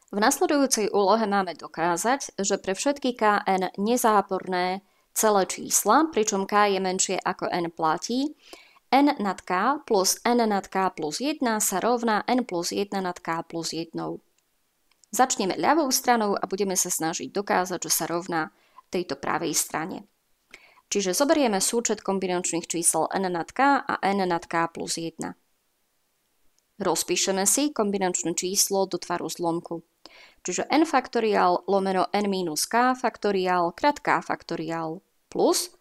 V nasledujúcej úlohe máme dokázať, že pre všetky kn nezáporné celé čísla, pričom k je menšie ako n platí, n nad k plus n nad k plus 1 sa rovná n plus 1 nad k plus 1. Začneme ľavou stranou a budeme sa snažiť dokázať, že sa rovná tejto pravej strane. Čiže zoberieme súčet kombinačných čísel n nad k a n nad k plus 1. Rozpíšeme si kombinačné číslo do tvaru zlomku. Čiže n faktoriál lomeno n minus k faktoriál krát k faktoriál plus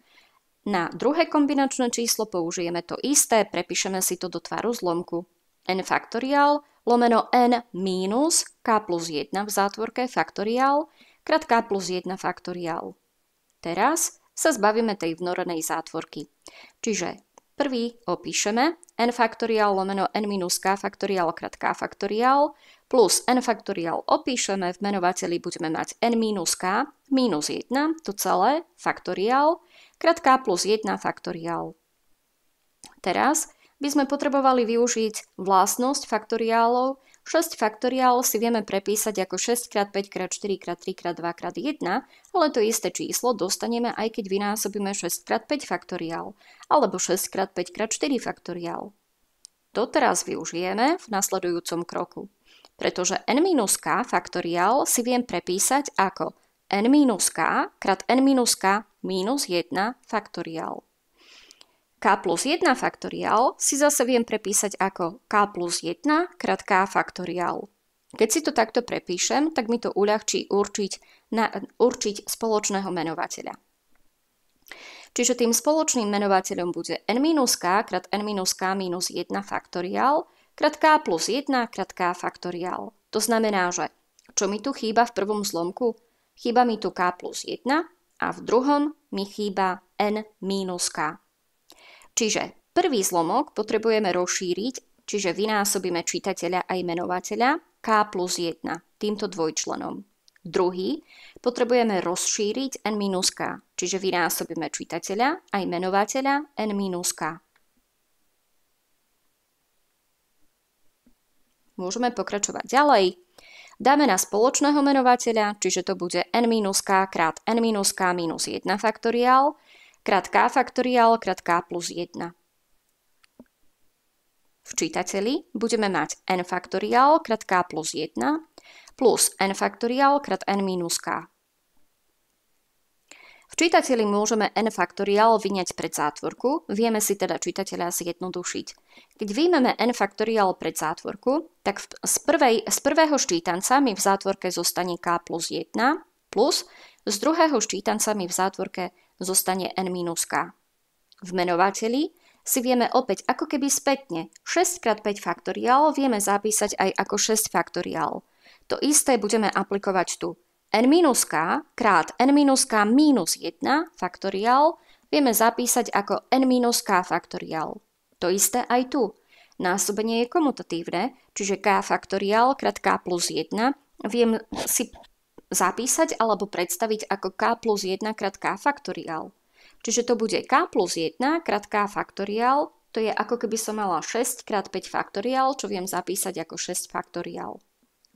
na druhé kombinačné číslo použijeme to isté, prepíšeme si to do tvaru zlomku. N faktoriál lomeno n minus k plus 1 v zátvorke faktoriál krát k plus 1 faktoriál. Teraz sa zbavíme tej vnorenej zátvorky. Čiže prvý opíšeme n faktoriál lomeno n minus k faktoriál krát k faktoriál plus n faktoriál opíšeme, v menovateli budeme mať n minus k minus 1, to celé, faktoriál, krát k plus 1 faktoriál. Teraz by sme potrebovali využiť vlastnosť faktoriálov. 6 faktoriál si vieme prepísať ako 6 x 5 x 4 x 3 x 2 x 1, ale to isté číslo dostaneme aj keď vynásobíme 6 x 5 faktoriál, alebo 6 x 5 x 4 faktoriál. To teraz využijeme v nasledujúcom kroku, pretože n minus k faktoriál si viem prepísať ako n minus k krát n minus k minus 1 faktoriál. K plus 1 faktoriál si zase viem prepísať ako k plus 1 krát k faktoriál. Keď si to takto prepíšem, tak mi to uľahčí určiť spoločného menovateľa. Čiže tým spoločným menovateľom bude n minus k krát n minus k minus 1 faktoriál krát k plus 1 krát k faktoriál. To znamená, že čo mi tu chýba v prvom zlomku? Chýba mi tu k plus 1 a v druhom mi chýba n minus k. Čiže prvý zlomok potrebujeme rozšíriť, čiže vynásobíme čitateľa aj menovateľa k plus 1 týmto dvojčlenom. Druhý potrebujeme rozšíriť n minus k, čiže vynásobíme čitateľa aj menovateľa n minus k. Môžeme pokračovať ďalej. Dáme na spoločného menovateľa, čiže to bude n minus k krát n minus k minus 1 faktoriál, krát k faktoriál krát k plus 1. V čítateli budeme mať n faktoriál krát k plus 1 plus n faktoriál krát n minus k. V čítateli môžeme n faktoriál vyňať pred zátvorku, vieme si teda čitateľa zjednodušiť. Keď vyjmeme n faktoriál pred zátvorku, tak z prvého štítanca mi v zátvorke zostane k plus 1 plus z druhého štítanca mi v zátvorke zostane n minus k. V menovateli si vieme opäť ako keby spätne 6 x 5 faktoriál vieme zapísať aj ako 6 faktoriál. To isté budeme aplikovať tu. n minus k krát n minus k minus 1 faktoriál vieme zapísať ako n minus k faktoriál. To isté aj tu. Násobenie je komutatívne, čiže k faktoriál krát k plus 1 viem si zapísať alebo predstaviť ako k plus 1 krát k faktoriál. Čiže to bude k plus 1 krát k faktoriál, to je ako keby som mala 6 krát 5 faktoriál, čo viem zapísať ako 6 faktoriál.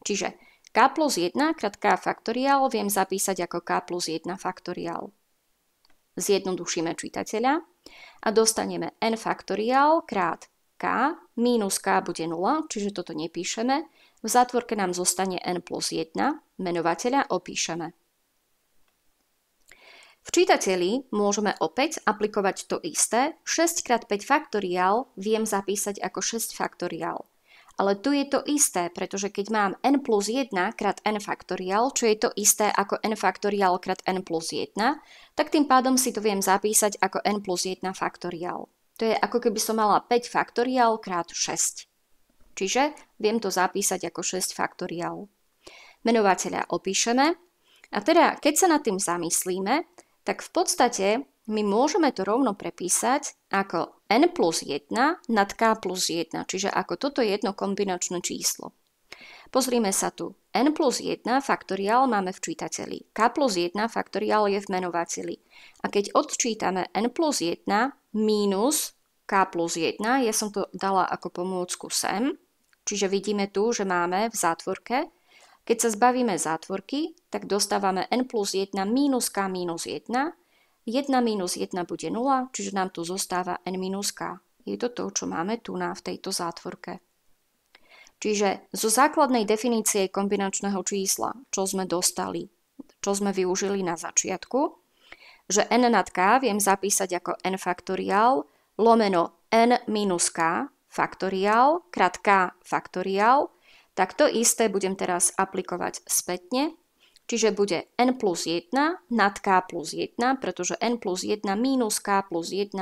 Čiže k plus 1 krát k faktoriál viem zapísať ako k plus 1 faktoriál. Zjednodušíme čitateľa a dostaneme n faktoriál krát k minus k bude 0, čiže toto nepíšeme. V zátvorke nám zostane n plus 1, menovateľa opíšeme. V čítateli môžeme opäť aplikovať to isté. 6 x 5 faktoriál viem zapísať ako 6 faktoriál. Ale tu je to isté, pretože keď mám n plus 1 krát n faktoriál, čo je to isté ako n faktoriál krát n plus 1, tak tým pádom si to viem zapísať ako n plus 1 faktoriál. To je ako keby som mala 5 faktoriál krát 6. Čiže viem to zapísať ako 6 faktoriál. Menovateľa opíšeme a teda keď sa nad tým zamyslíme, tak v podstate my môžeme to rovno prepísať ako n plus 1 nad k plus 1, čiže ako toto jedno kombinačné číslo. Pozrime sa tu. N plus 1 faktoriál máme v čítateli. K plus 1 faktoriál je v menovateli. A keď odčítame n plus 1 mínus k plus 1, ja som to dala ako pomôcku sem, čiže vidíme tu, že máme v zátvorke Keď sa zbavíme zátvorky, tak dostávame n plus 1 minus k minus 1. 1 minus 1 bude 0, čiže nám tu zostáva n minus k. Je to to, čo máme tu v tejto zátvorke. Čiže zo základnej definície kombinačného čísla, čo sme dostali, čo sme využili na začiatku, že n nad k viem zapísať ako n faktoriál lomeno n minus k faktoriál krát k faktoriál, tak to isté budem teraz aplikovať spätne, čiže bude n plus 1 nad k plus 1, pretože n plus 1 minus k plus 1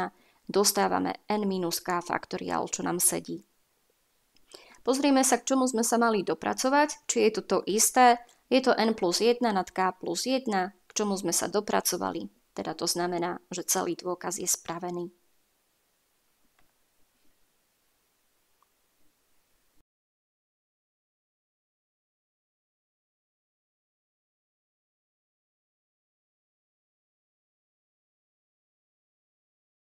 dostávame n minus k faktoriál, čo nám sedí. Pozrieme sa, k čomu sme sa mali dopracovať, či je to to isté, je to n plus 1 nad k plus 1, k čomu sme sa dopracovali, teda to znamená, že celý dôkaz je spravený.